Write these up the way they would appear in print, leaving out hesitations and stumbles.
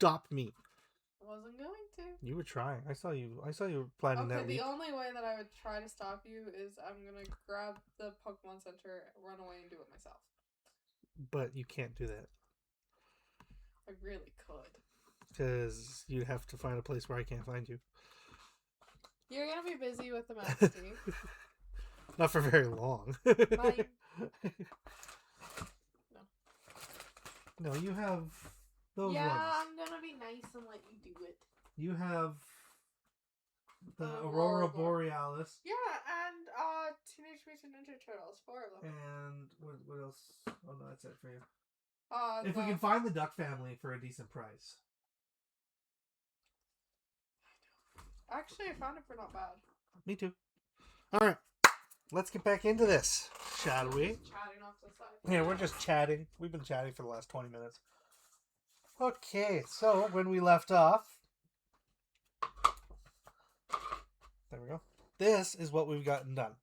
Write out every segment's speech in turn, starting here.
stop me. I wasn't going to. You were trying. I saw you were planning that Okay, leap. the only way that I would try to stop you is I'm gonna grab the Pokemon Center, run away, and do it myself. But you can't do that. I really could. Because you'd have to find a place where I can't find you. You're gonna be busy with the map, Steve. Not for very long. Bye. No, you have those yeah, ones. I'm gonna be nice and let you do it. You have the Aurora Aurora Borealis. Yeah, and Teenage Mutant Ninja Turtles, 4 of them. And what else? Oh no, that's it for you. If We can find the Duck family for a decent price. Actually, I found it for not bad. Me too. Alright. Let's get back into this, shall we? Just chatting off the side. Yeah, we're just chatting. We've been chatting for the last 20 minutes. Okay, so when we left off, there we go. This is what we've gotten done.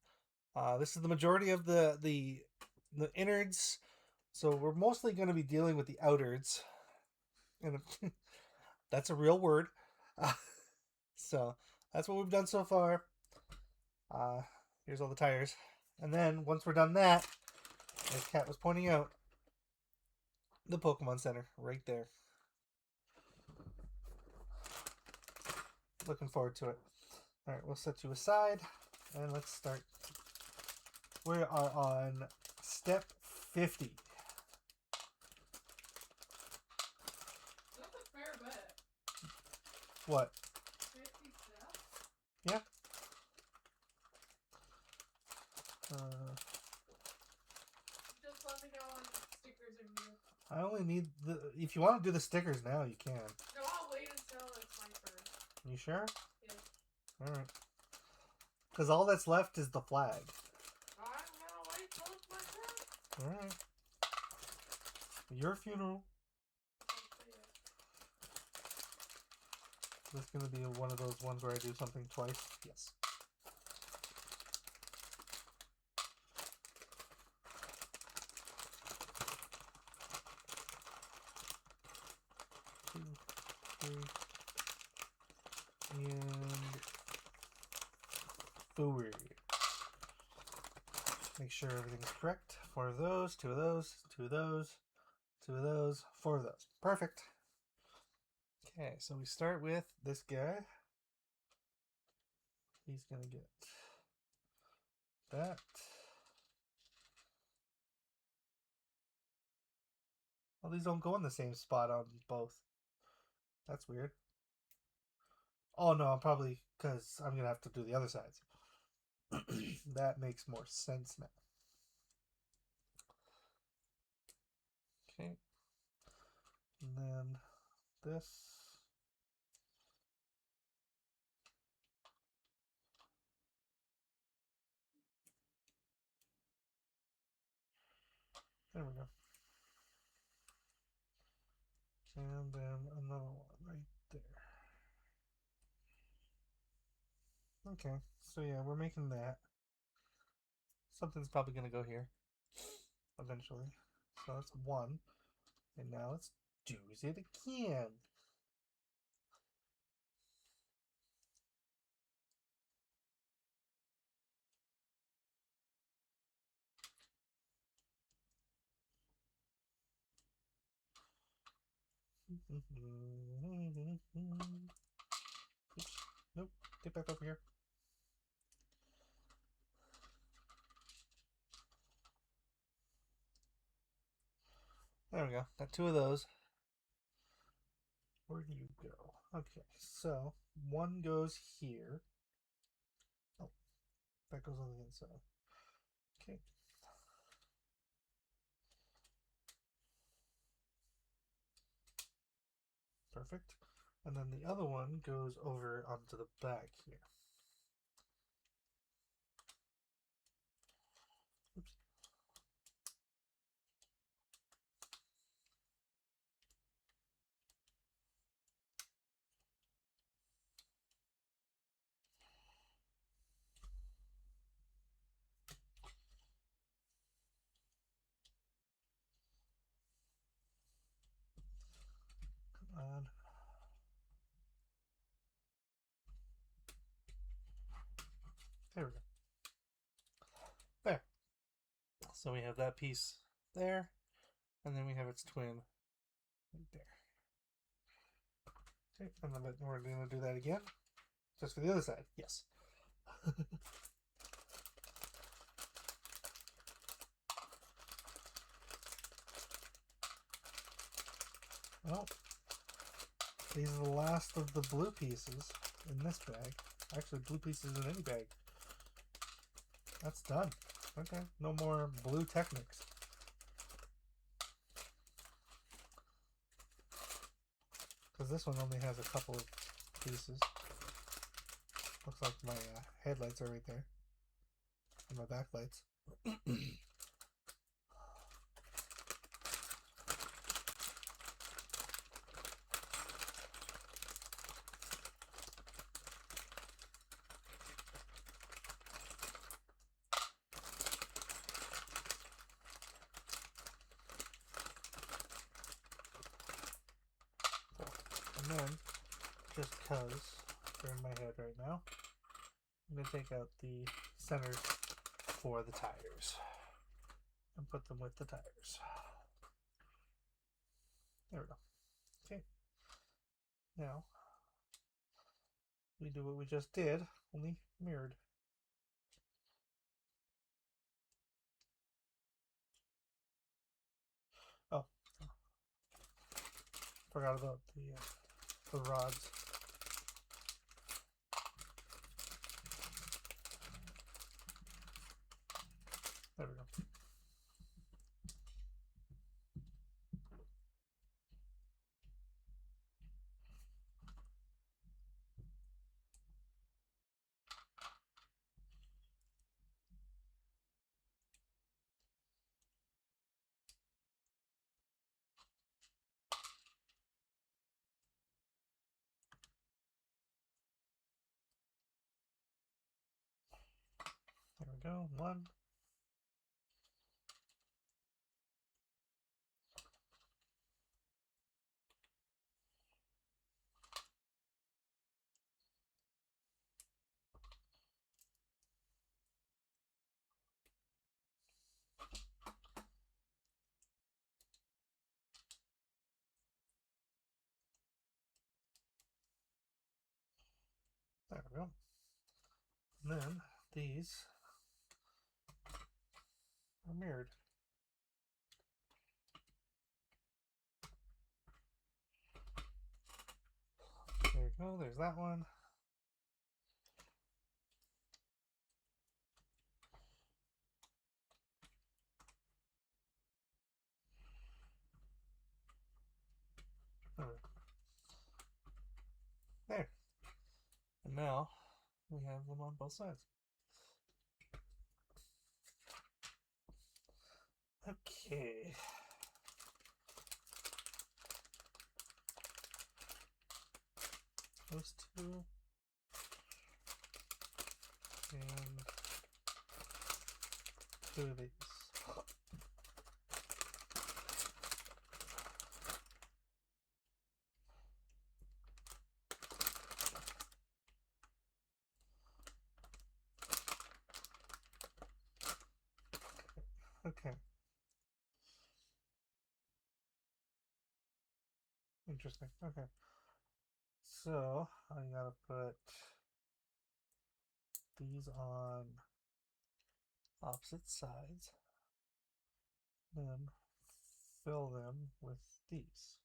This is the majority of the innards. So we're mostly going to be dealing with the outards. And that's a real word. So that's what we've done so far. Here's all the tires. And then once we're done that, as Kat was pointing out, the Pokemon Center right there. Looking forward to it. All right, we'll set you aside and let's start. We are on step 50. That's a fair bit. What? 50 steps? Yeah. Just let me know when stickers are new. I only need the. If you want to do the stickers now, you can. No, I'll wait until it's my turn. You sure? Yeah. All right. Because all that's left is the flag. I'm gonna wait till it's my turn. All right. Your funeral. This is going to be one of those ones where I do something twice. Yes. Two, three, and forward. Make sure everything's correct. 4 of those, 2 of those, 2 of those, 2 of those, 4 of those. Perfect. Okay, so we start with this guy. He's gonna get that. Well, these don't go in the same spot on both. That's weird. Oh no, probably because I'm gonna have to do the other sides. That makes more sense now. Okay. And then this. There we go. And then another one right there. Okay, so yeah, we're making that. Something's probably going to go here eventually. So that's 1. And now let's do it again. Oops. Nope. Get back over here. There we go. Got 2 of those. Where do you go? Okay, so 1 goes here. Oh, that goes on the inside. Okay. Perfect. And then the other one goes over onto the back here. Oops. Come on. So we have that piece there, and then we have its twin right there. Okay, and then we're going to do that again, just for the other side. Yes. Well, these are the last of the blue pieces in this bag. Actually, blue pieces in any bag. That's done. Okay, no more blue Technics. Because this one only has a couple of pieces. Looks like my headlights are right there. And my backlights. And then, just because they're in my head right now, I'm going to take out the centers for the tires and put them with the tires. There we go. Okay. Now, we do what we just did, only mirrored. Oh. Forgot about the rods. There we go. There we go. One. There we go. And then these are mirrored. There we go. There's that one. There. And now we have them on both sides. Okay. Those two. And two of these. Okay. Interesting. Okay. So I gotta put these on opposite sides, then fill them with these.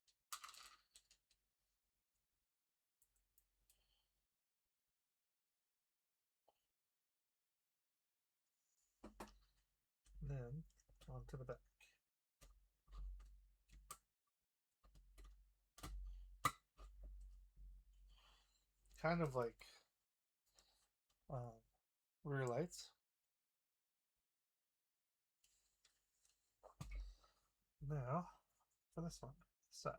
Then onto the back. Kind of like rear lights. Now for this one, side.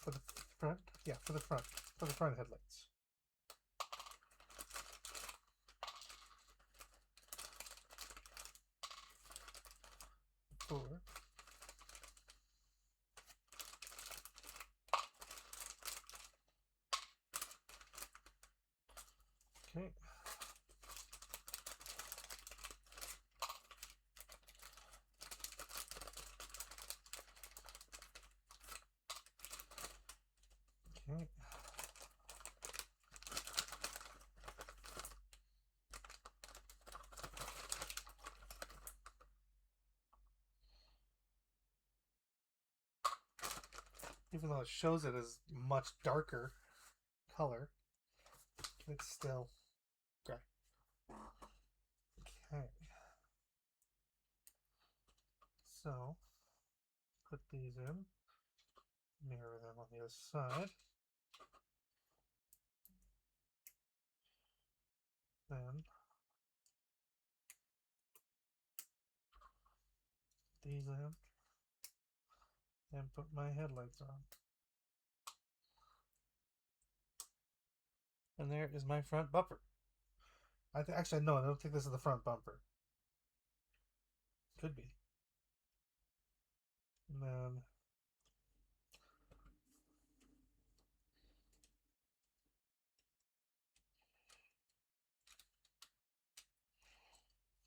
For the front, yeah, for the front headlights. Four. Okay. Okay. Even though it shows it as much darker color, it's still gray. Okay. So, put these in, mirror them on the other side. Then, these in, and put my headlights on. And there is my front bumper. Actually, no, I don't think this is the front bumper. Could be. And then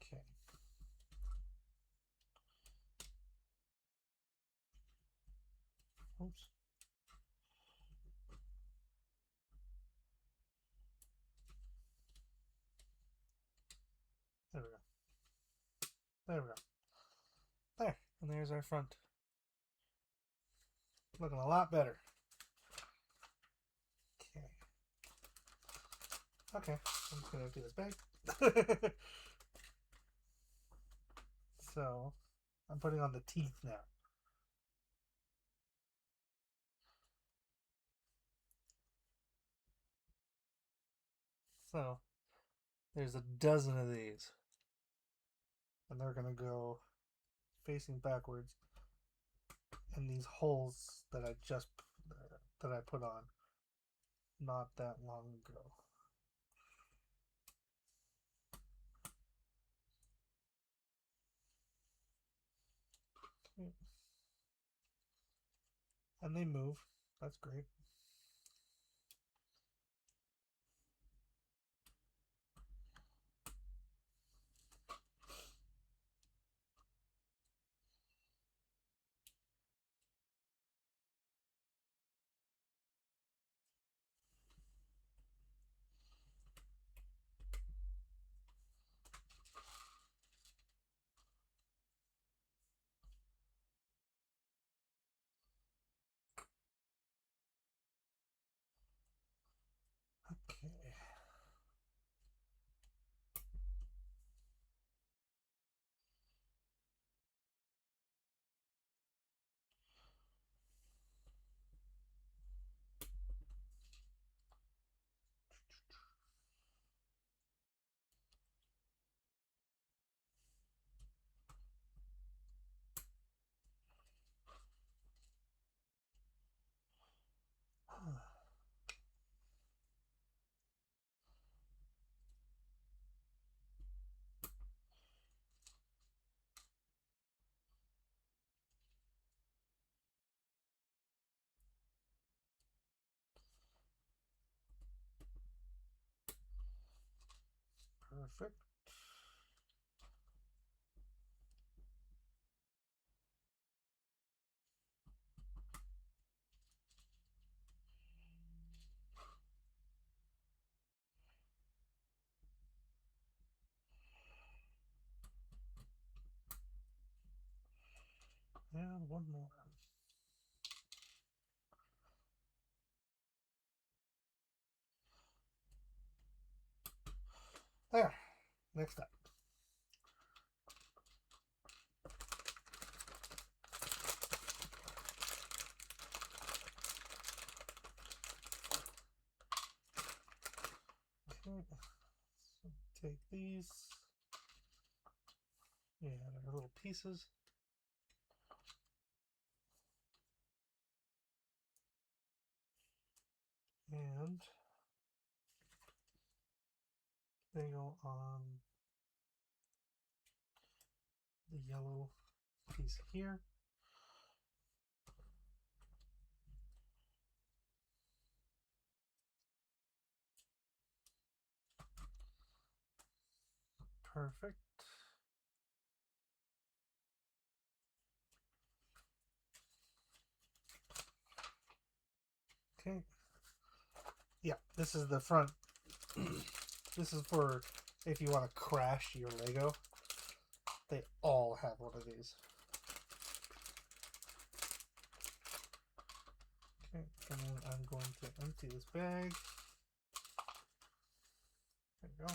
okay. Oops. There we go. There we go. There. And there's our front. Looking a lot better. Okay. Okay. I'm just going to empty this bag. So, I'm putting on the teeth now. So, there's a dozen of these. And they're going to go facing backwards in these holes that I just that I put on not that long ago. And they move. That's great. Okay. Perfect. And one more. There. Next up. Okay. So take these. Yeah, our little pieces. And they go on the yellow piece here. Perfect. Okay, Yeah, this is the front. This is for if you want to crash your Lego. They all have one of these. Okay, and then I'm going to empty this bag. There we go.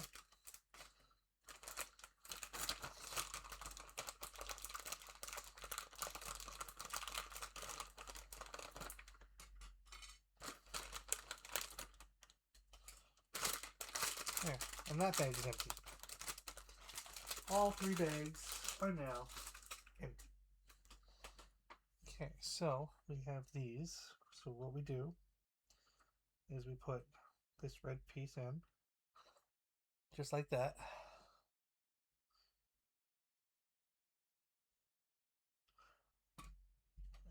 There, and that bag is empty. All 3 bags are now empty. Okay, so we have these. So what we do is we put this red piece in, just like that.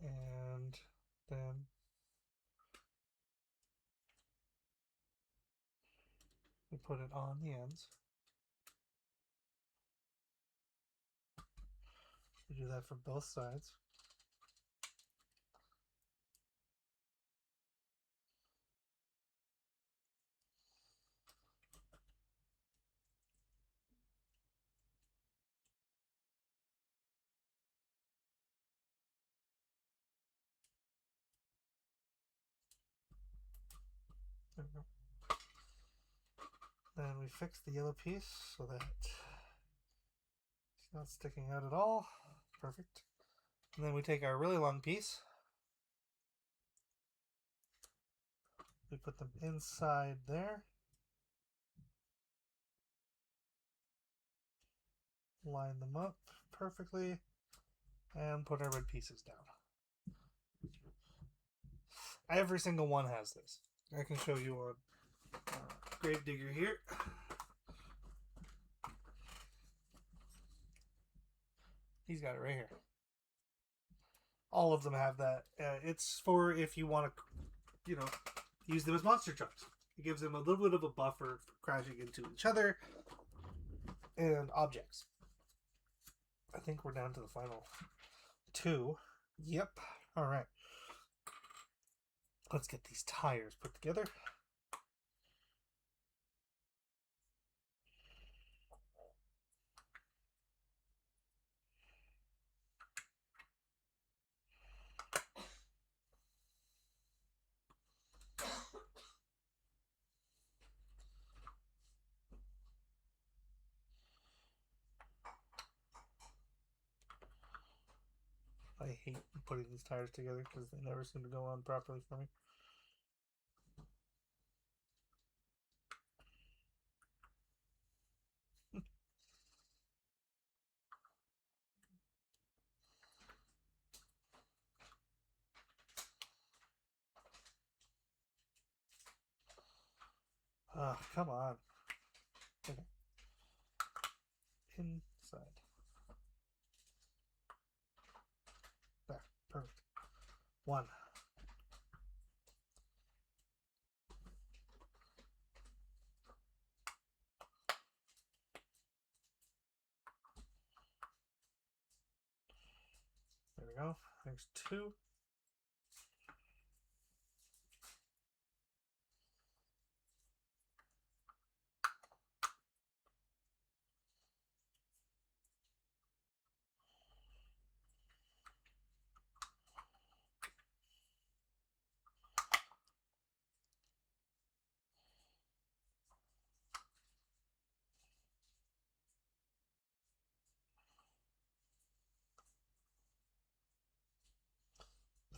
And then we put it on the ends. We do that for both sides. There we go. Then we fix the yellow piece so that it's not sticking out at all. Perfect. And then we take our really long piece. We put them inside there. Line them up perfectly. And put our red pieces down. Every single one has this. I can show you on Gravedigger here. He's got it right here. All of them have that. It's for if you want to, use them as monster trucks. It gives them a little bit of a buffer for crashing into each other and objects. I think we're down to the final 2. Yep. All right. Let's get these tires put together. I hate putting these tires together because they never seem to go on properly for me. Come on. Okay. Inside. There. Perfect. 1. There we go. There's 2.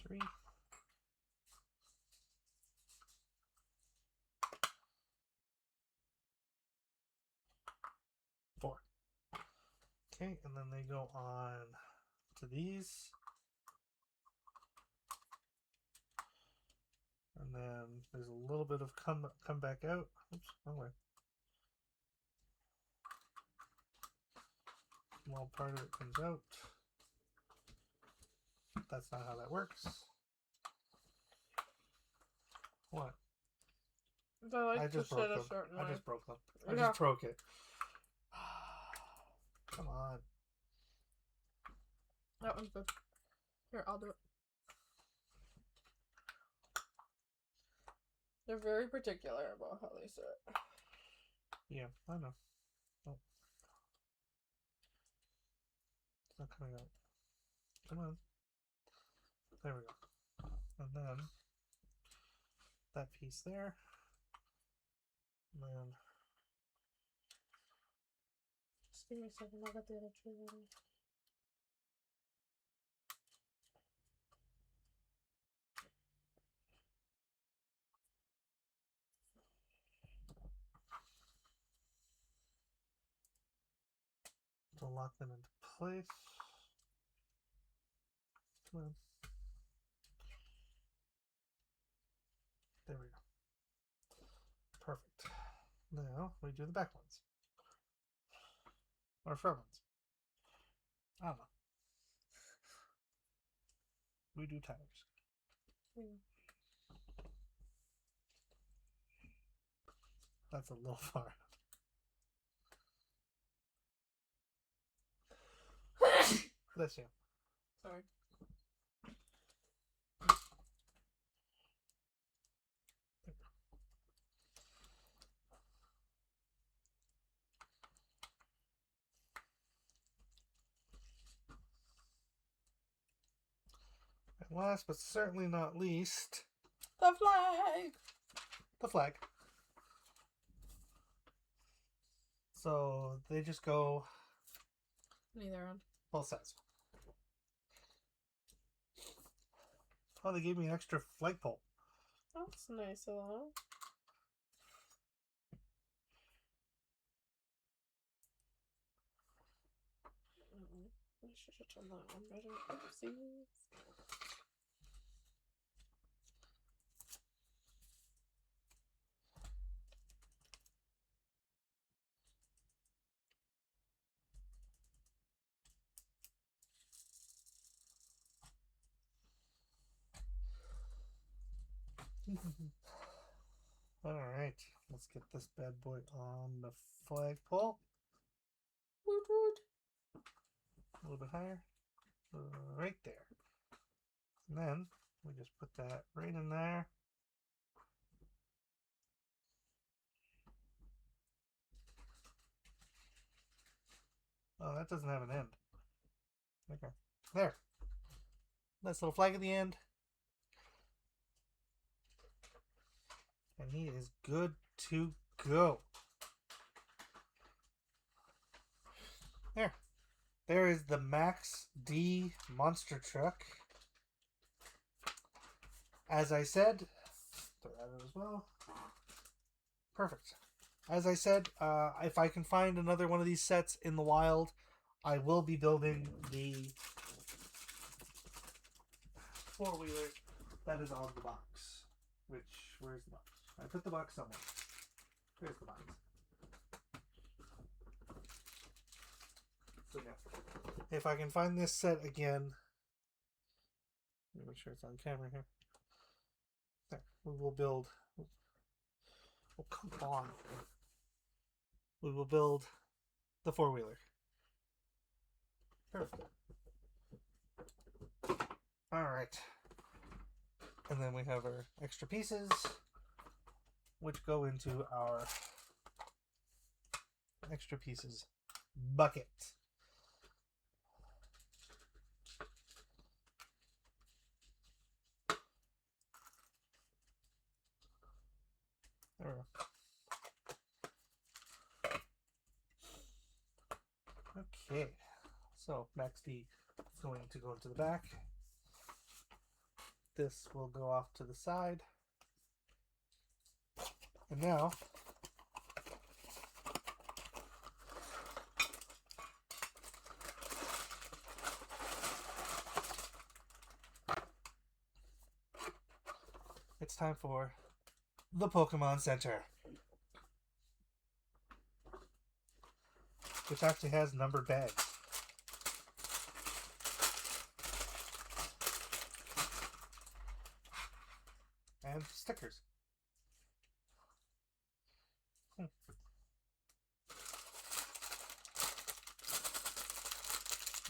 3. 4. Okay, and then they go on to these. And then there's a little bit of come back out. Oops, wrong way. Small part of it comes out. That's not how that works. What? I just broke them. I just broke them. I Yeah. just broke it. Come on. That one's good. Here, I'll do it. They're very particular about how they sit. Yeah, I know. Oh. It's not coming out. Come on. There we go. And then that piece there. And then Just give me a second, I'll get the other tree ready. to lock them into place. Come on. There we go. Perfect. Now we do the back ones. Or front ones. I don't know. We do tires. That's a little far. Bless you. Sorry. And last but certainly not least, The flag! the flag. So they just go Neither one. both sides. Oh, they gave me an extra flagpole. That's nice of them. I should have done that one better. Oopsies. Alright, let's get this bad boy on the flagpole. Woot woot. A little bit higher. Right there. And then we just put that right in there. Oh, that doesn't have an end. Okay. There. Nice little flag at the end. And he is good to go. There. There is the Max D monster truck. As I said, throw that in as well. Perfect. As I said, if I can find another one of these sets in the wild, I will be building the four-wheeler that is on the box. Where's the box? I put the box somewhere. Here's the box. So now, if I can find this set again, let me make sure it's on camera here. There, we will build. Oh, come on. We will build the four-wheeler. Perfect. Alright. And then we have our extra pieces, which go into our extra pieces bucket. There we go. Okay, so Max D is going to go into the back. This will go off to the side. And now, it's time for the Pokemon Center, which actually has numbered bags. And stickers.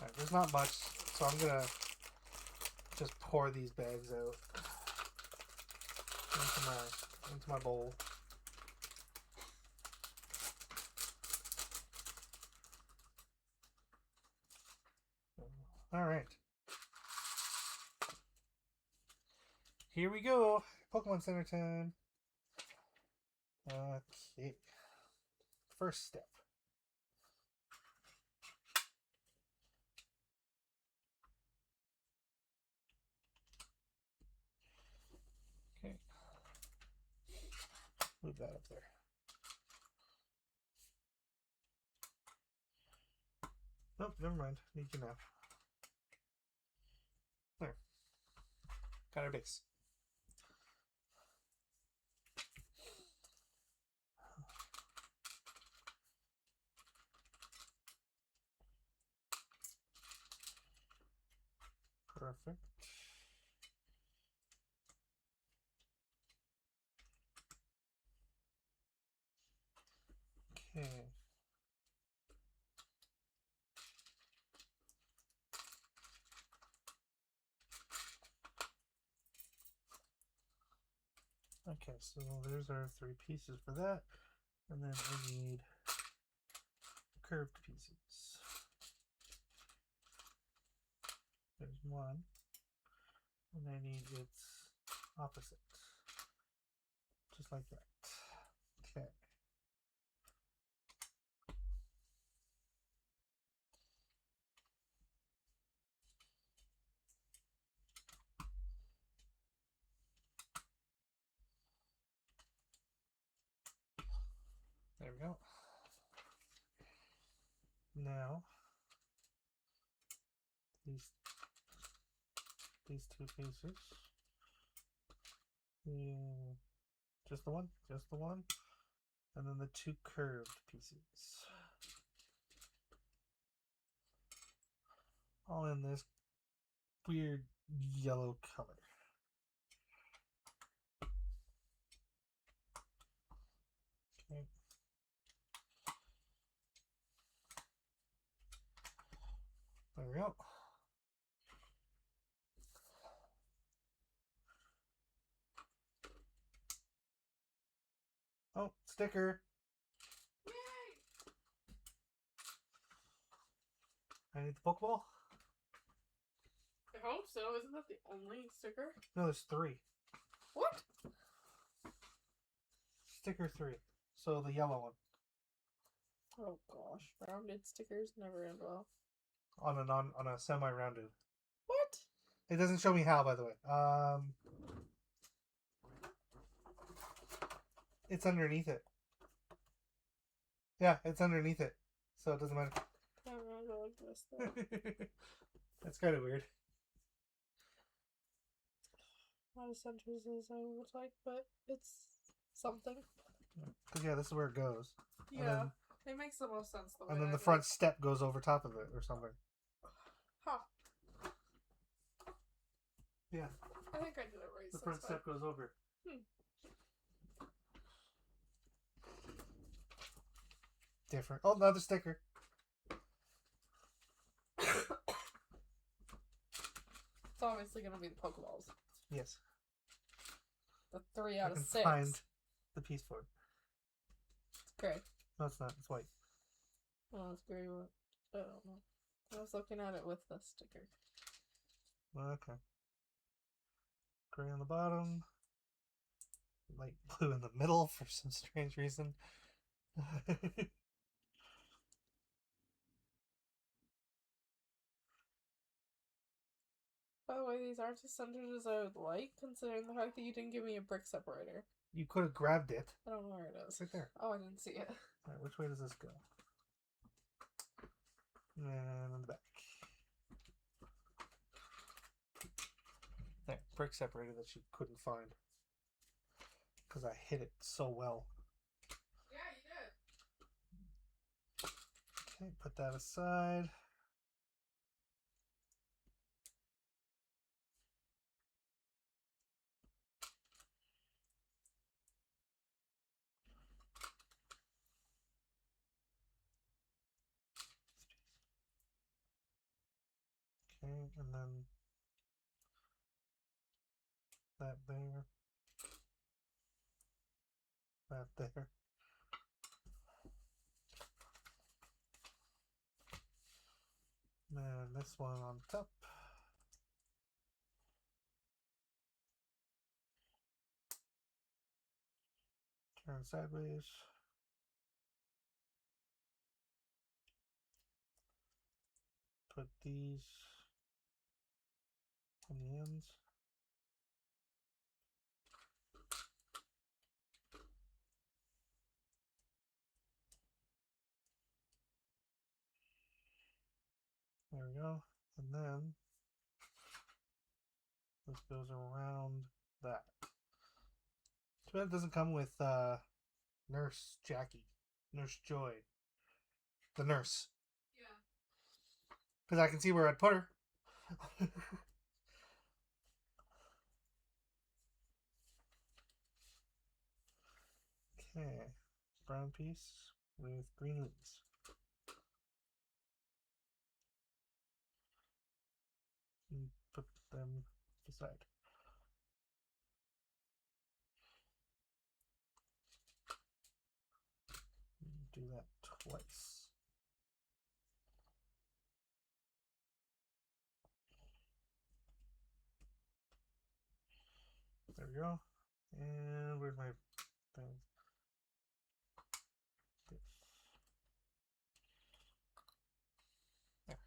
Alright, there's not much, so I'm gonna just pour these bags out into my into my bowl. All right. Here we go. Pokemon Center time. Okay. First step. Okay. Move that up there. Nope, never mind. Need you now. There. Got our base. Perfect. Okay. Okay, so there's our 3 pieces for that. And then I need curved pieces. There's one. And I need its opposite. Just like that. Okay. There we go. Now, these 2 pieces. Yeah, just the one, and then the 2 curved pieces. All in this weird yellow color. Okay. There we go. Oh, sticker. Yay! I need the Pokeball? I hope so. Isn't that the only sticker? No, there's 3. What? Sticker 3. So the yellow one. Oh gosh, rounded stickers never end well. On a semi-rounded. What? It doesn't show me how, by the way. It's underneath it. Yeah, it's underneath it. So it doesn't matter. I don't know, go like this though. That's kind of weird. Not as centers as I would like, but it's something. Because, yeah, this is where it goes. Yeah, it makes the most sense. And then the front step goes over top of it or something. Huh. Yeah. I think I did it right. The front step goes over. Different. Oh, another sticker. It's obviously going to be the Pokeballs. Yes. The 3 out I of can 6. find the piece for it. It's gray. No, it's not. It's white. Oh, it's gray. What? I don't know. I was looking at it with the sticker. Okay. Gray on the bottom. Light blue in the middle for some strange reason. By the way, these aren't as centered as I would like, considering the fact that you didn't give me a brick separator. You could have grabbed it. I don't know where it is. It's right there. Oh, I didn't see it. Alright, which way does this go? And on the back. There, brick separator that you couldn't find. Because I hit it so well. Yeah, you did. Okay, put that aside. Okay, and then that there. that there. And this one on top. Turn sideways. Put these on the ends. There we go. And then this goes around that. Too bad it doesn't come with Nurse Jackie, Nurse Joy, the nurse. Yeah. Because I can see where I'd put her. Okay, brown piece with green leaves. And put them aside. Do that twice. There we go. And where's my thing? This. There.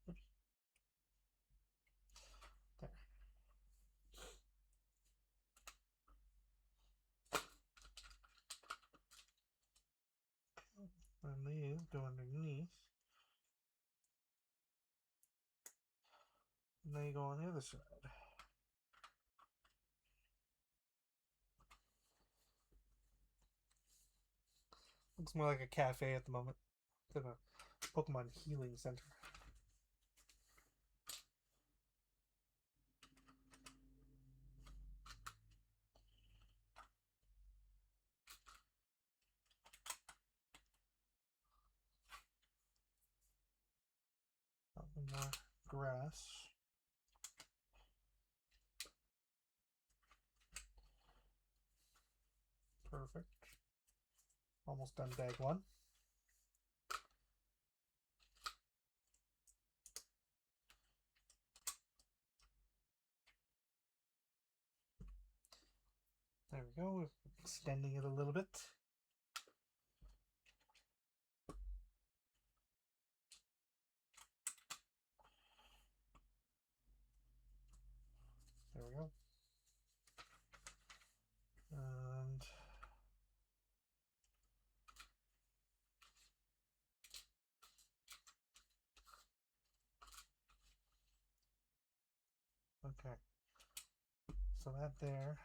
Oops. There. And these go underneath. And they go on the other side. Looks more like a cafe at the moment than a Pokemon healing center. More grass. Perfect. Almost done bag one. There we go. We're extending it a little bit. There we go. And okay. So that there,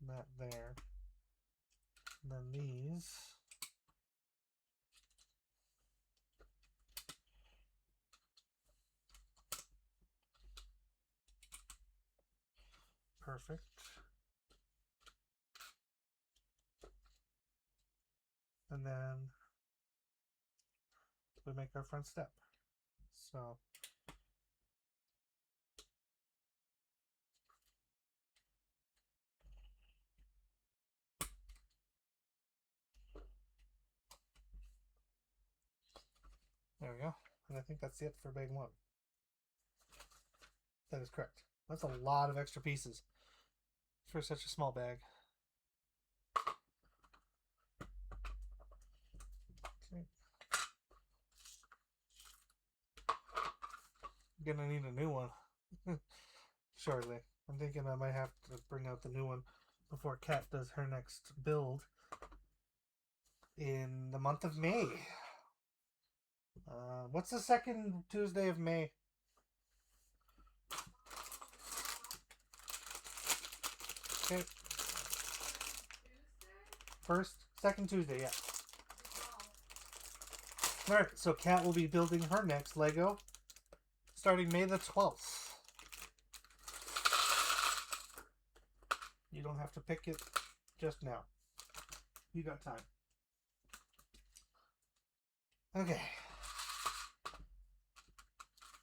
that there. And then these. Perfect. And then we make our front step. So there we go. And I think that's it for bag one. That is correct. That's a lot of extra pieces for such a small bag. Okay. I'm gonna need a new one shortly. I'm thinking I might have to bring out the new one before Kat does her next build in the month of May. What's the second Tuesday of May? Okay. Second Tuesday, yeah. Alright, so Kat will be building her next Lego starting May the 12th. You don't have to pick it just now. You got time. Okay.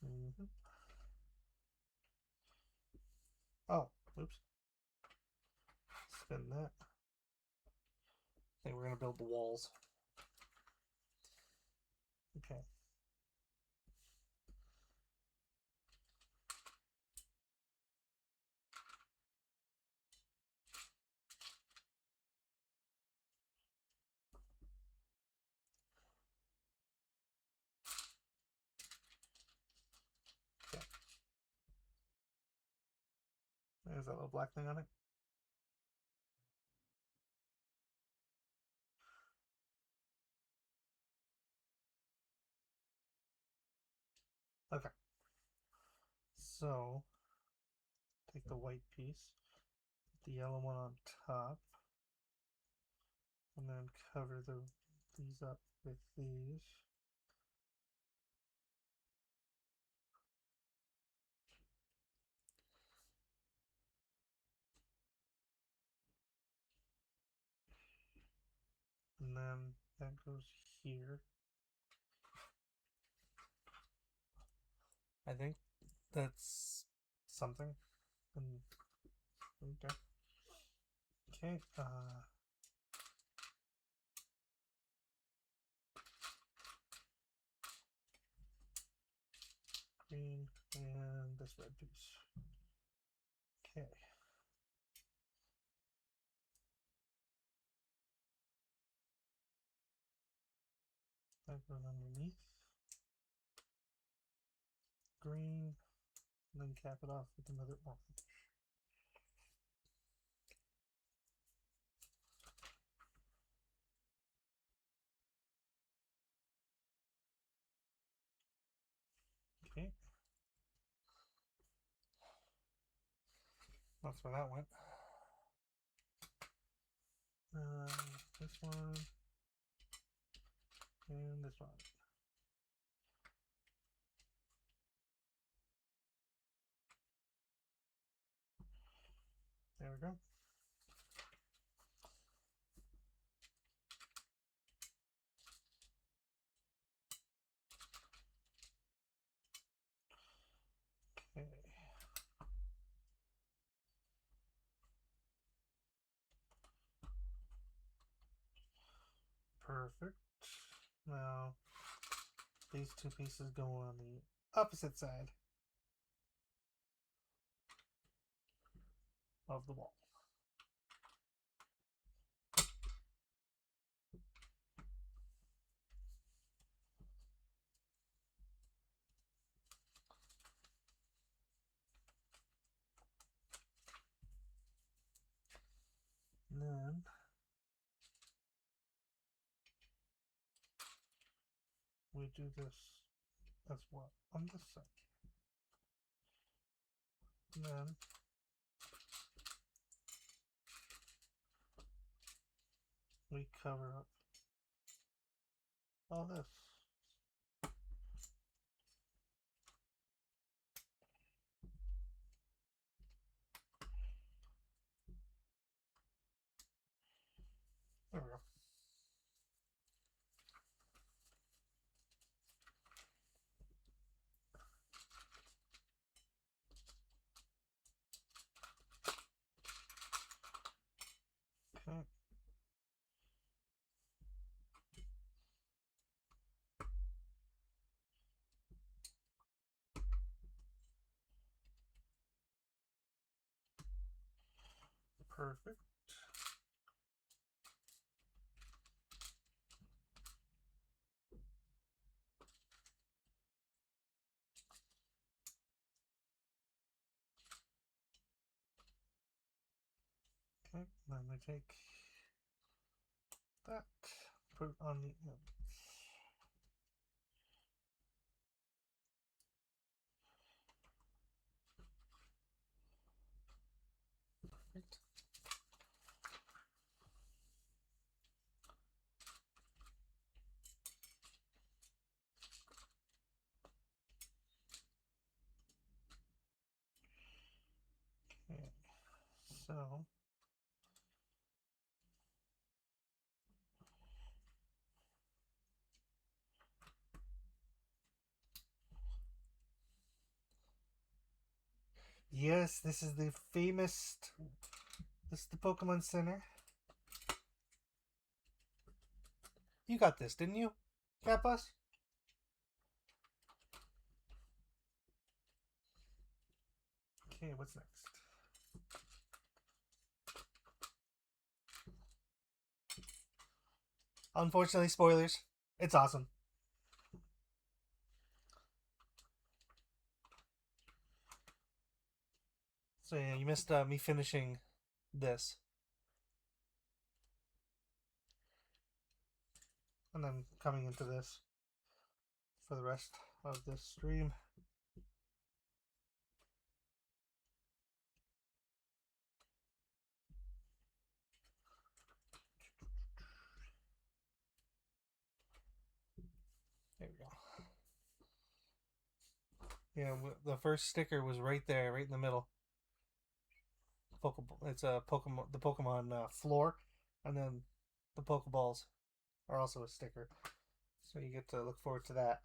Mm-hmm. Oh, oops. Spin that. I think we're going to build the walls. Okay. There's that little black thing on it. Okay. So, take the white piece, put the yellow one on top, and then cover these up with these. And then that goes here. I think that's something. And okay. Okay. Green and this red piece. Okay. That goes underneath. Green, and then cap it off with another orange. Okay. That's where that went. This one and this one. There we go. Okay. Perfect. Now, these two pieces go on the opposite side of the wall. And then we do this as well on this side. And then we cover up all this. There we go. Okay. Perfect. Okay, then we take that, put it on the end. Perfect. Okay, so Yes, this is the famous. This is the Pokemon Center. You got this, didn't you, Catbus? Okay, what's next? Unfortunately, spoilers. It's awesome. So yeah, you missed me finishing this. And then coming into this for the rest of this stream. There we go. Yeah, the first sticker was right there, right in the middle. Pokeball. It's a Pokemon, the Pokemon floor, and then the Pokeballs are also a sticker. So you get to look forward to that.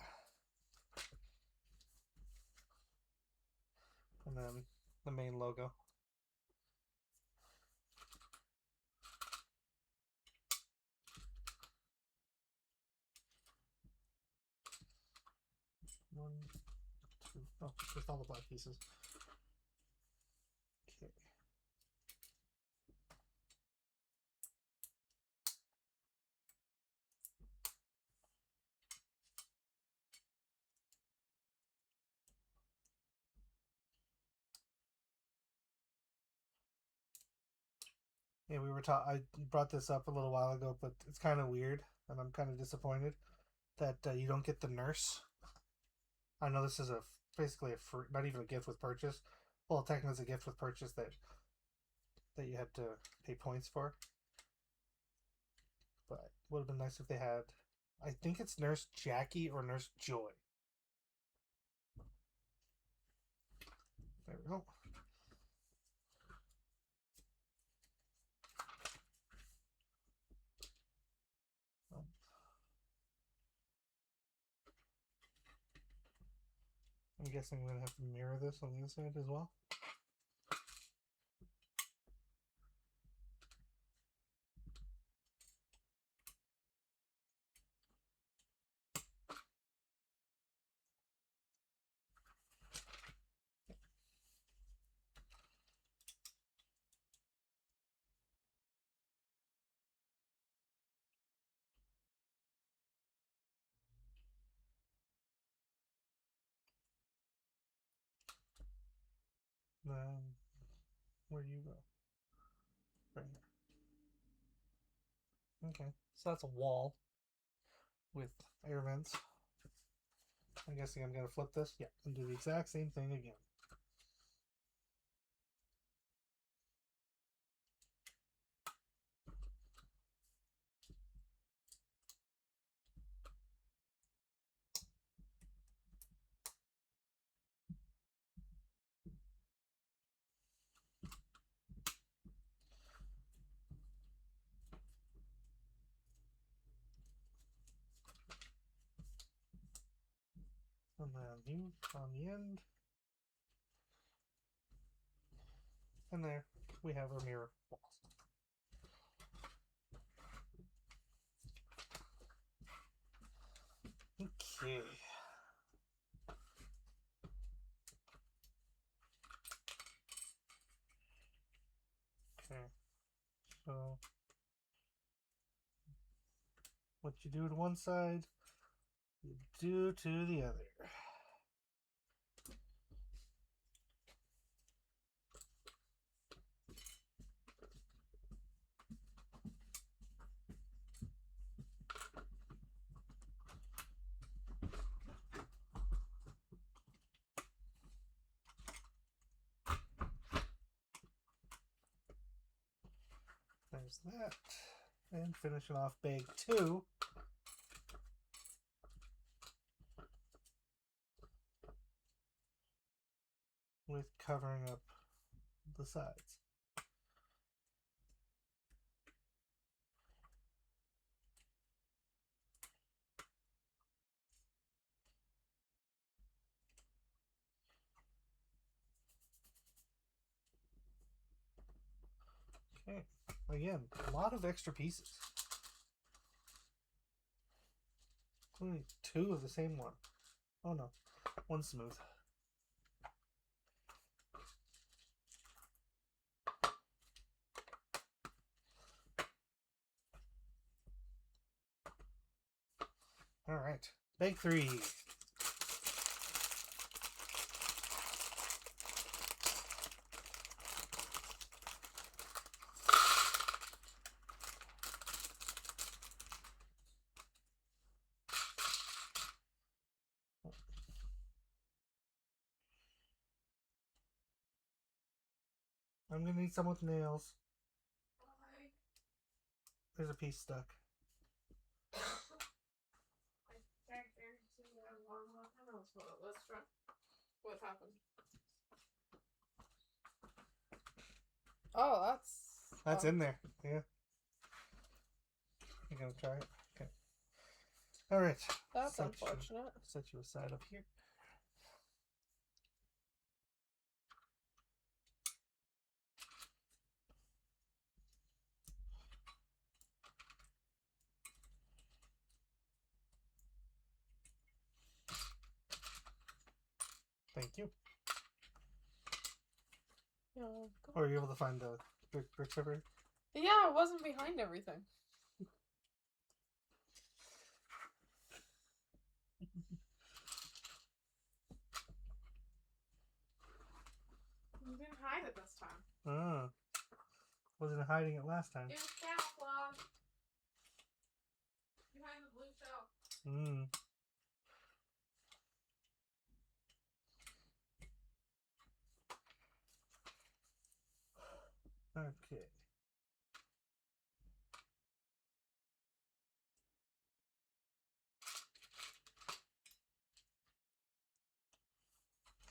And then the main logo. One, two. Oh, just all the black pieces. Okay. Yeah, we were taught. I brought this up a little while ago, but it's kind of weird, and I'm kind of disappointed that you don't get the nurse. I know this is basically a free, not even a gift with purchase. Well, technically, it's a gift with purchase that you had to pay points for. But would have been nice if they had. I think it's Nurse Jackie or Nurse Joy. There we go. I'm guessing I'm gonna have to mirror this on the inside as well. Then where do you go? Right here. Okay, so that's a wall with air vents. I'm guessing I'm gonna flip this. Yeah, and do the exact same thing again. And then you on the end. And there we have our mirror walls. Okay. Okay. So what you do to one side, you do to the other. There's that. And finishing off bag 2. With covering up the sides. Okay. Again, a lot of extra pieces. Only 2 of the same one. Oh no, one smooth. All right, bag 3. I'm gonna need some with nails. Why? There's a piece stuck. I can't guarantee that one. Let's try. What happened? Oh, That's in there. Yeah. You gonna try it? Okay. All right. That's Set unfortunate. Set you aside up here. Thank you. Yeah. Or are you able to find the brick river? Yeah, it wasn't behind everything. You didn't hide it this time. Wasn't hiding it last time. It was camouflage. Behind the blue shell. Okay.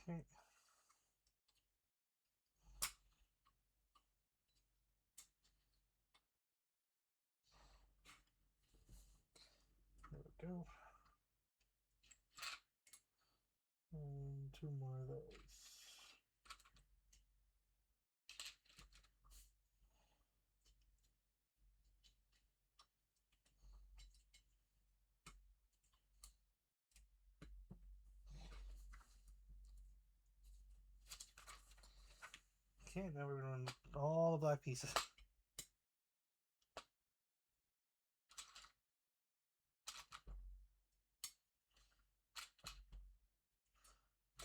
Okay. There we go. And 2 more of those. Okay, now we're going to run all the black pieces.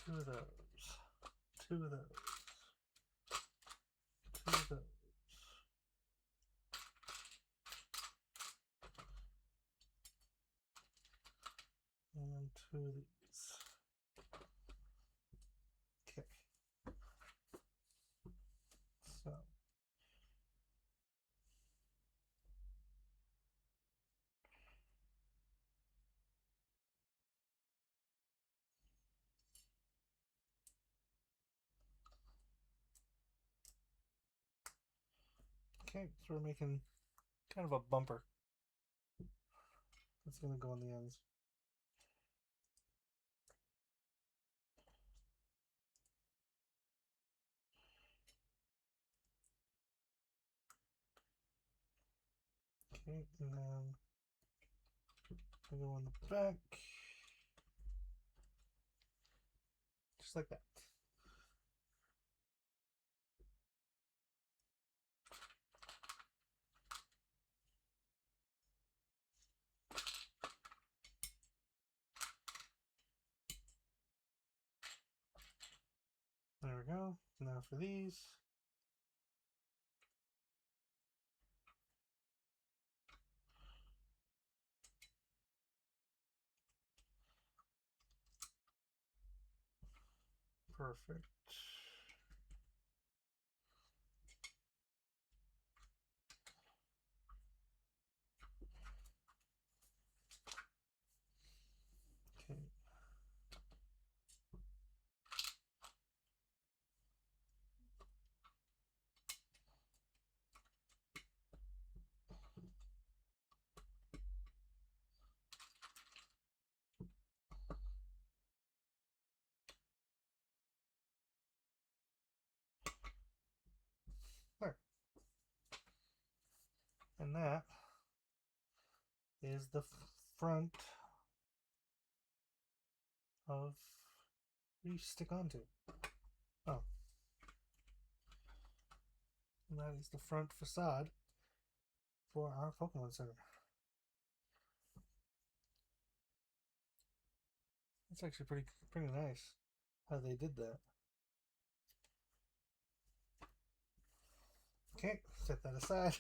Two of those. 2 of those. 2 of those. And 2 of these. Okay. So. Okay, so we're making kind of a bumper. That's going to go on the ends. Okay, and then I go on the back. Just like that. There we go. Now for these. Perfect. Okay. And that is the front of what you stick onto. Oh. And that is the front facade for our Pokemon Center. It's actually pretty nice how they did that. Okay, set that aside.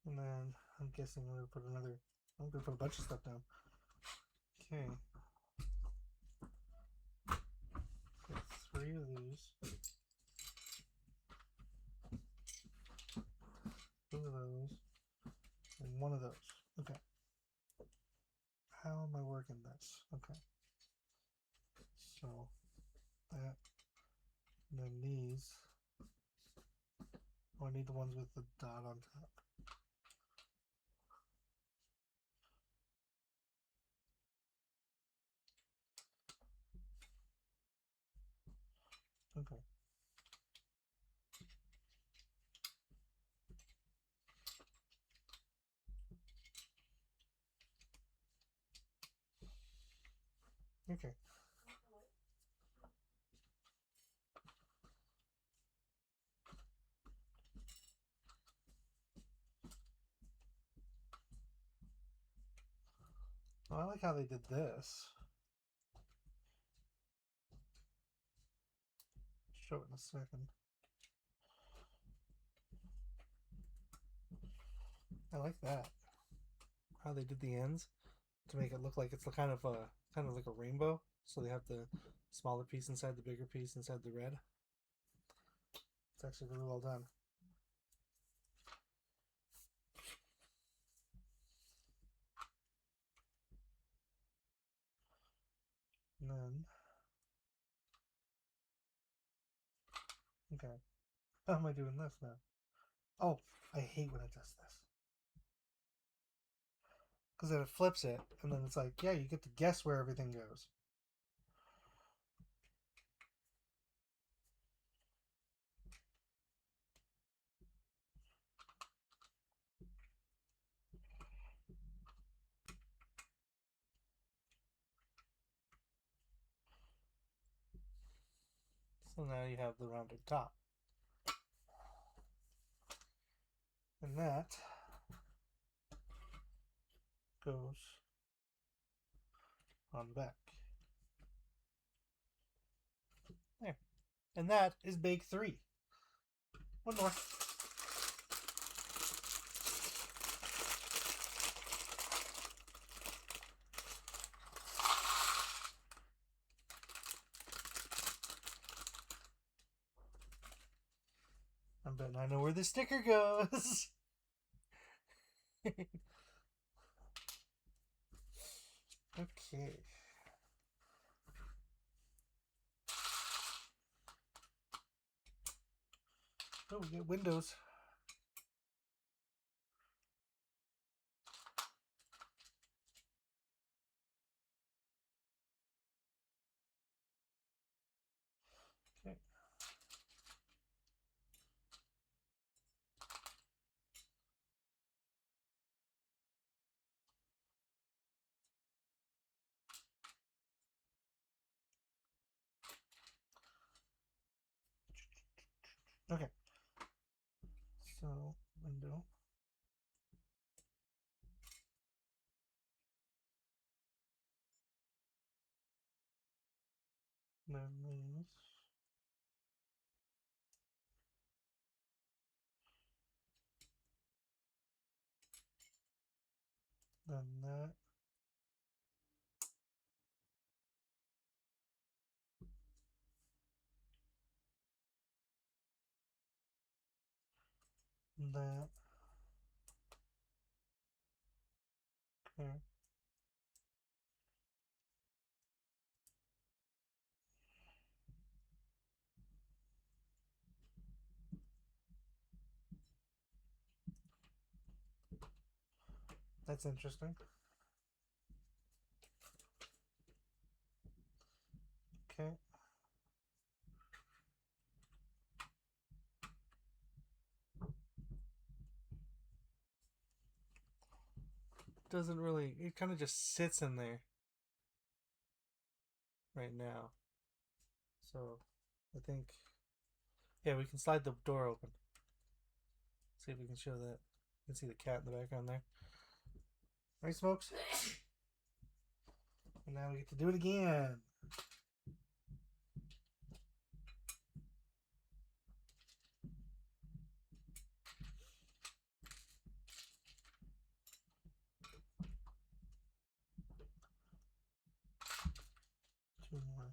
And then I'm guessing I'm gonna put a bunch of stuff down. Okay. Get 3 of these. 2 of those. And 1 of those. Okay. How am I working this? Okay. So that, and then these. Oh, I need the ones with the dot on top. Okay. Okay. Well, I like how they did this. Show it in a second. I like that. How they did the ends to make it look like it's kind of like a rainbow. So they have the smaller piece inside the bigger piece inside the red. It's actually really well done. And then, okay, how am I doing this now? Oh, I hate when it does this. Because then it flips it, and then it's like, yeah, you get to guess where everything goes. So now you have the rounded top. And that goes on the back. There. And that is bake 3. One more. I'm betting I know where the sticker goes. Okay. Oh, we get windows. Okay. Okay. So, window. Then these. Then that. That. There. That's interesting. Okay. Doesn't really. It kind of just sits in there right now. So I think, yeah, we can slide the door open. See if we can show that. You can see the cat in the background there. Right, Smokes? And now we get to do it again. Two more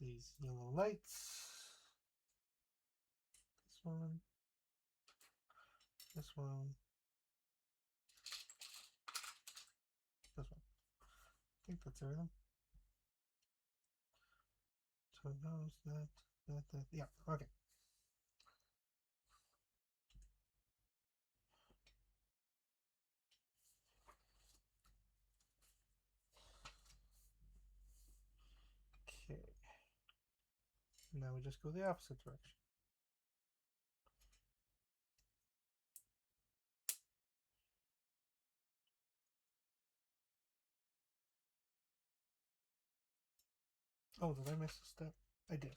these yellow lights. This one. This one. This one. I think that's everything. So those, that. Yeah, okay. Okay. Now we just go the opposite direction. Oh, did I miss a step? I did.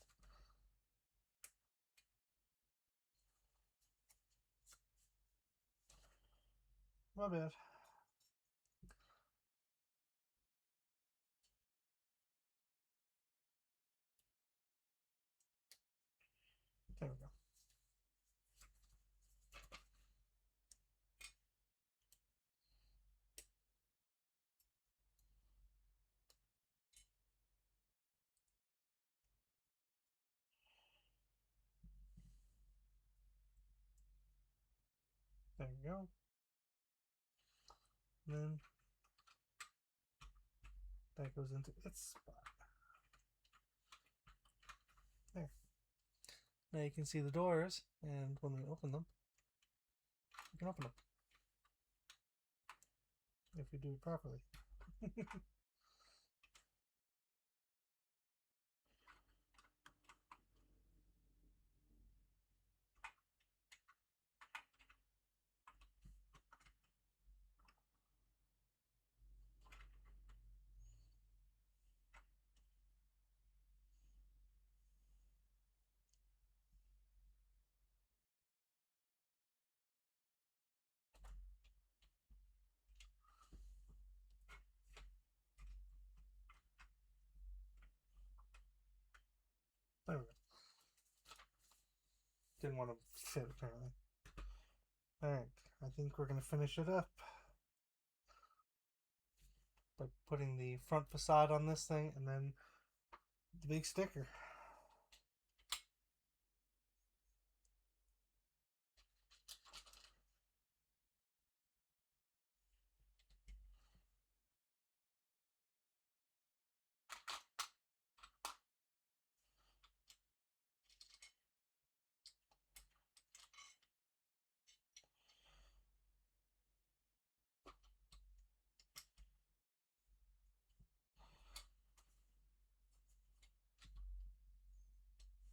My bad. There we go. There we go. And then that goes into its spot. There. Now you can see the doors, and when we open them, we can open them. If we do it properly. There we go. Didn't want to fit apparently. Alright, I think we're going to finish it up by putting the front facade on this thing and then the big sticker.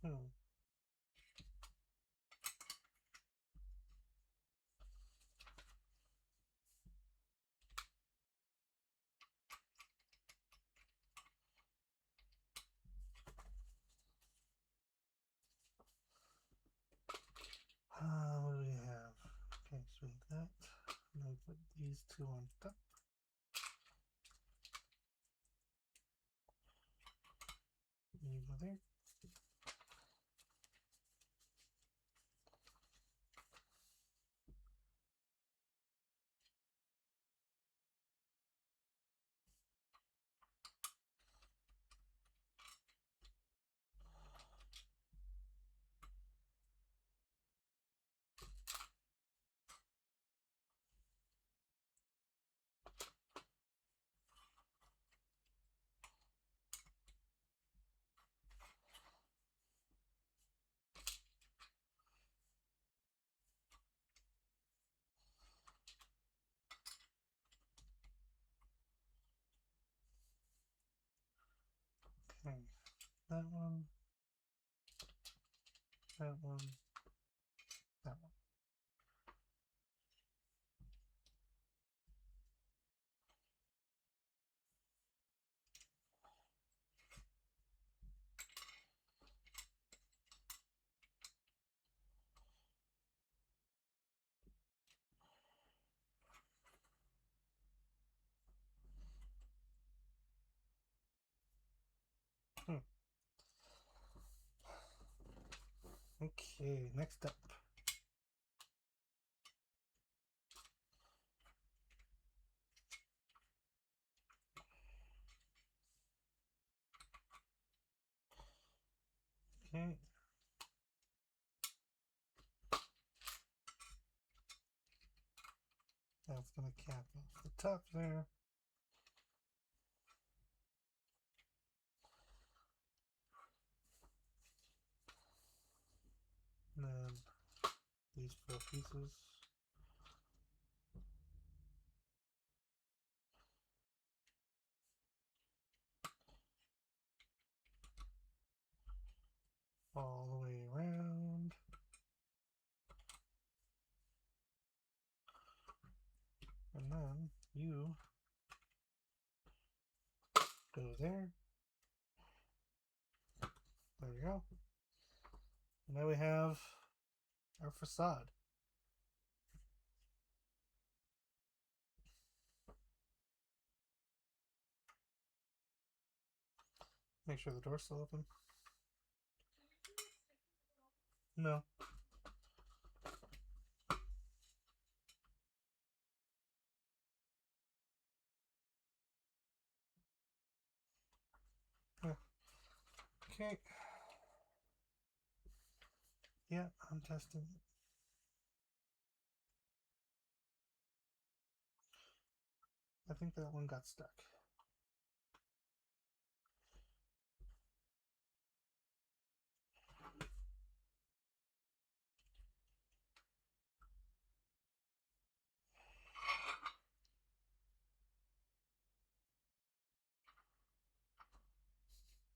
Hmm. What do we have? Okay, so we have that. Now we put these two on top. You go there. That one. That one. That one. Okay, next up. Okay. That's gonna cap off the top there. And then these 4 pieces. All the way around. And then you go there. There we go. And now we have our facade. Make sure the door's still open. No. Yeah. Okay. Yeah, I'm testing. I think that one got stuck.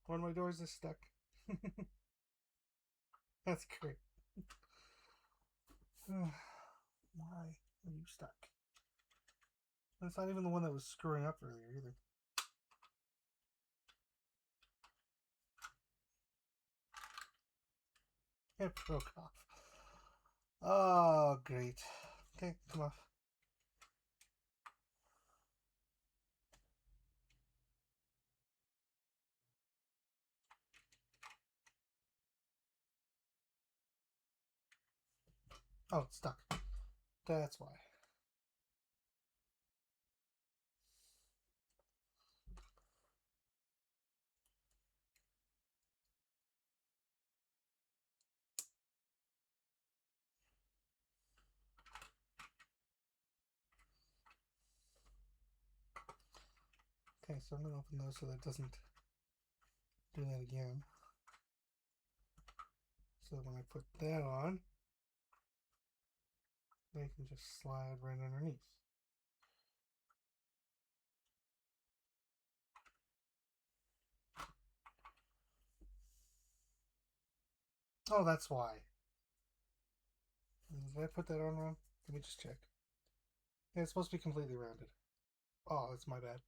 One of my doors is stuck. That's great. Why are you stuck? That's not even the one that was screwing up earlier either. It broke off. Oh, great. Okay, come off. Oh, it's stuck. That's why. Okay, so I'm going to open those so that it doesn't do that again. So when I put that on, they can just slide right underneath. Oh, that's why. Did I put that on wrong? Let me just check. Yeah, it's supposed to be completely rounded. Oh, that's my bad.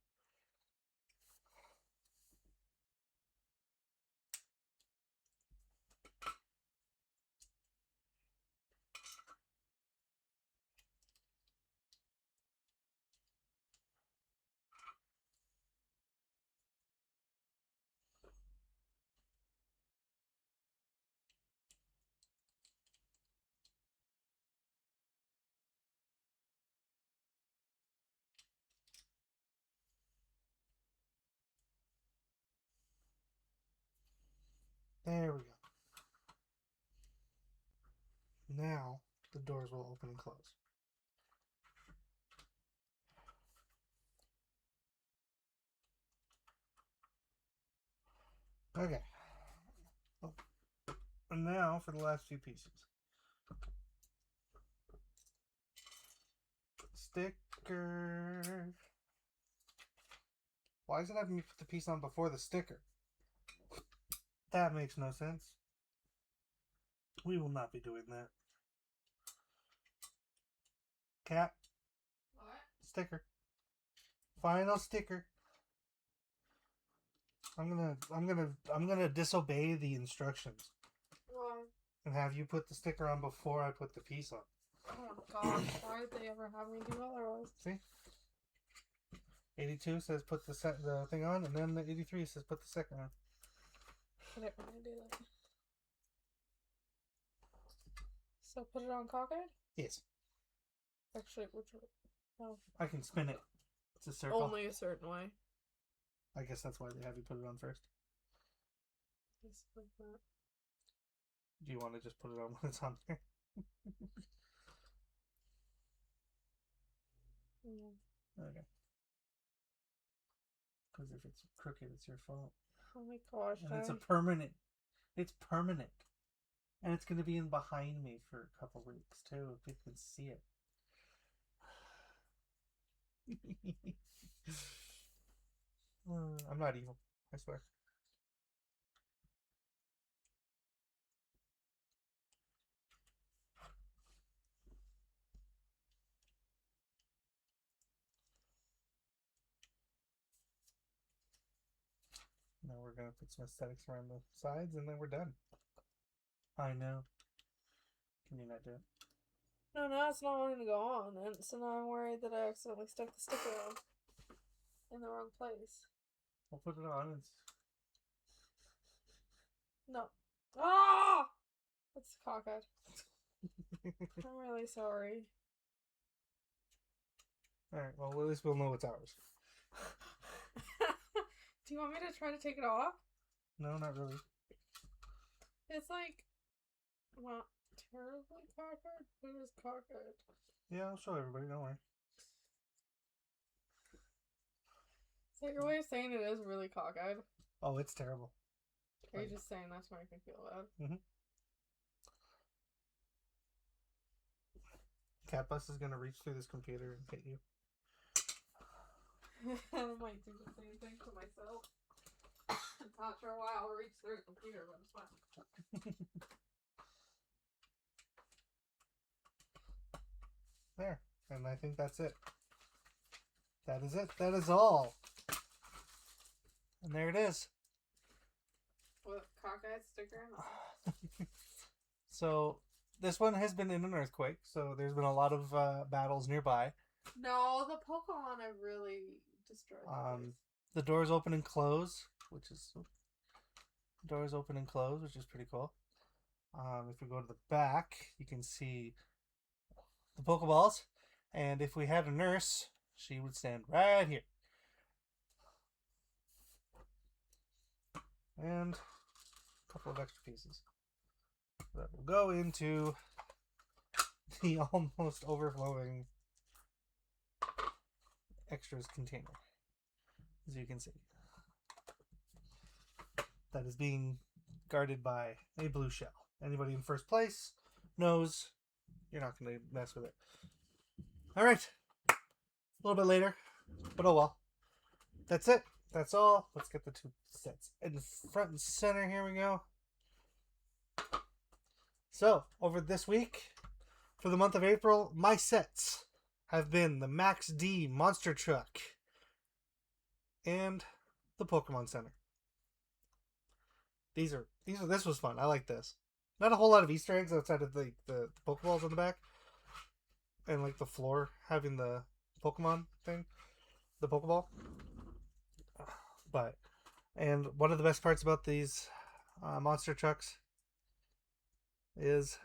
There we go. Now the doors will open and close. Okay. Oh. And now for the last few pieces. Sticker. Why does it have me put the piece on before the sticker? That makes no sense. We will not be doing that. Cat. What? Sticker. Final sticker. I'm gonna disobey the instructions Why? and have you put the sticker on before I put the piece on. Oh gosh, why did they ever have me do otherwise? See? 82 says put the thing on, and then the 83 says put the sticker on. I didn't want to do that. So put it on cockeyed? Yes. Actually, which way? Oh. I can spin it. It's a circle. Only a certain way. I guess that's why they have you put it on first. Just like that. Do you want to just put it on when it's on there? Yeah. Okay. Because if it's crooked, it's your fault. Oh my gosh. And it's a permanent. It's permanent. And it's going to be in behind me for a couple weeks, too, if people can see it. I'm not evil, I swear. Now we're going to put some aesthetics around the sides, and then we're done. I know. Can you not do it? No, now it's not wanting to go on, and so now I'm worried that I accidentally stuck the sticker on in the wrong place. We'll put it on and... No. Ah! That's cockeyed. I'm really sorry. Alright, well, at least we'll know it's ours. Do you want me to try to take it off? No, not really. It's like, well, terribly cockeyed, but it's cockeyed. Yeah, I'll show everybody, don't worry. Is that your way of saying it is really cockeyed? Oh, it's terrible. Or are you just saying that to make me feel bad? Mm-hmm. Catbus is going to reach through this computer and hit you. I might do the same thing to myself. Not sure why I'll reach through a computer, but it's fine. There. And I think that's it. That is it. That is all. And there it is. With cockeyed sticker and all. So, this one has been in an earthquake, so there's been a lot of battles nearby. No, the Pokemon have really destroyed the place. The doors open and close, which is pretty cool. If we go to the back, you can see the Pokeballs, and if we had a nurse, she would stand right here. And a couple of extra pieces that will go into the almost overflowing extras container, as you can see. That is being guarded by a blue shell. Anybody in first place knows you're not going to mess with it. Alright. A little bit later, but oh well. That's it. That's all. Let's get the two sets in front and center. Here we go. So, over this week, for the month of April, my sets have been the Max D Monster Truck and the Pokemon Center. This was fun. I like this. Not a whole lot of Easter eggs outside of the Pokeballs on the back. And like the floor having the Pokemon thing. The Pokeball. And one of the best parts about these monster trucks is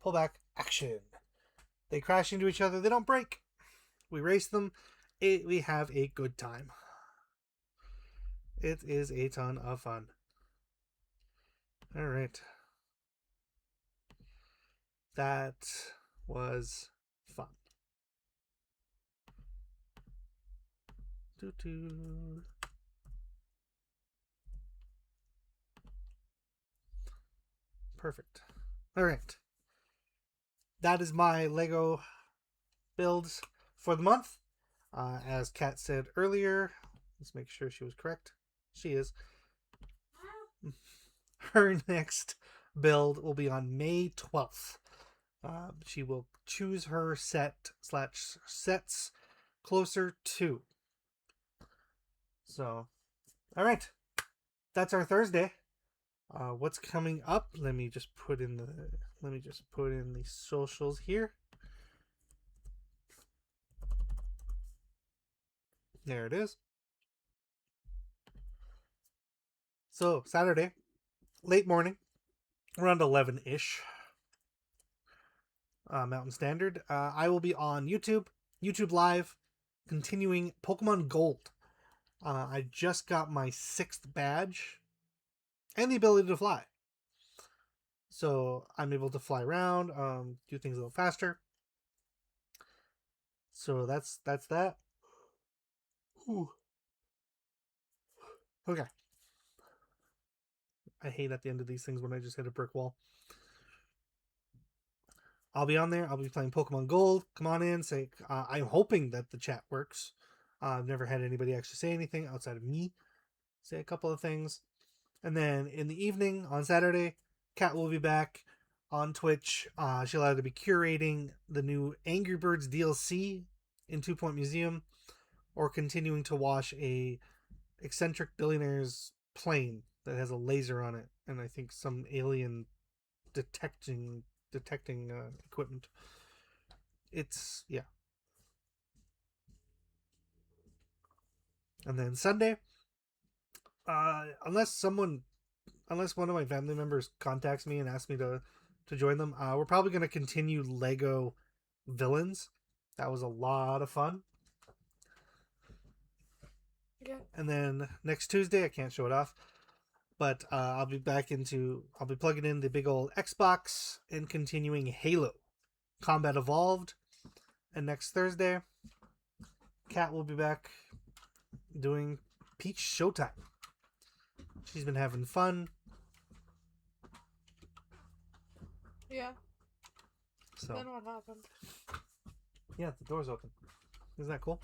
pullback action. They crash into each other. They don't break. We race them. We have a good time. It is a ton of fun. All right. That was fun. Doo-doo. Perfect. All right. That is my Lego builds for the month. As Kat said earlier, let's make sure she was correct. She is. her next build will be on May 12th. She will choose her sets closer to. So, all right, that's our Thursday. What's coming up? Let me just put in the socials here. There it is. So Saturday, late morning, around 11-ish, Mountain Standard. I will be on YouTube Live, continuing Pokemon Gold. I just got my 6th badge and the ability to fly. So I'm able to fly around, do things a little faster. So that's that. Ooh. Okay. I hate at the end of these things when I just hit a brick wall. I'll be on there. I'll be playing Pokemon Gold. Come on in. Say, I'm hoping that the chat works. I've never had anybody actually say anything outside of me. Say a couple of things. And then in the evening on Saturday, Kat will be back on Twitch. She'll either be curating the new Angry Birds DLC in 2 Point Museum or continuing to wash a eccentric billionaire's plane that has a laser on it and I think some alien detecting equipment. It's yeah. And then Sunday, unless one of my family members contacts me and asks me to join them, we're probably going to continue Lego Villains. That was a lot of fun. Yeah. And then next Tuesday, I can't show it off, but I'll be plugging in the big old Xbox and continuing Halo Combat Evolved. And next Thursday, Kat will be back doing Peach Showtime. She's been having fun. Yeah. So Then what happened? yeah, the door's open. Isn't that cool?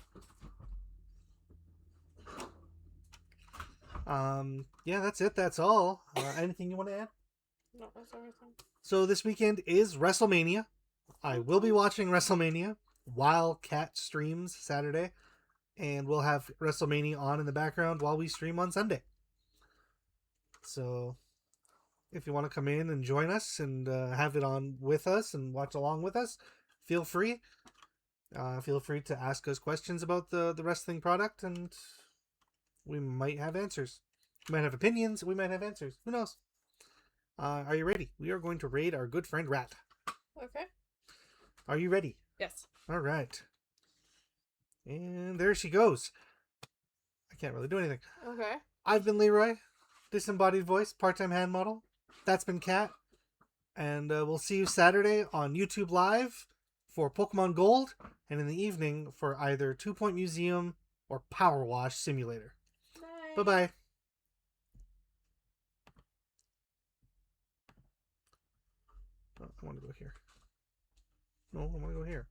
Yeah, that's it. That's all. Anything you want to add? No, that's everything. So this weekend is WrestleMania. I will be watching WrestleMania while Kat streams Saturday, and we'll have WrestleMania on in the background while we stream on Sunday. So if you want to come in and join us and have it on with us and watch along with us, feel free. Feel free to ask us questions about the wrestling product, and we might have answers. We might have opinions. We might have answers. Who knows? Are you ready? We are going to raid our good friend Rat. Okay. Are you ready? Yes. All right. And there she goes. I can't really do anything. Okay. I've been Leroy, disembodied voice, part-time hand model. That's been Kat. And we'll see you Saturday on YouTube Live for Pokemon Gold, and in the evening for either 2 Point Museum or Power Wash Simulator. Bye. Bye-bye. Oh, I want to go here. No, I want to go here.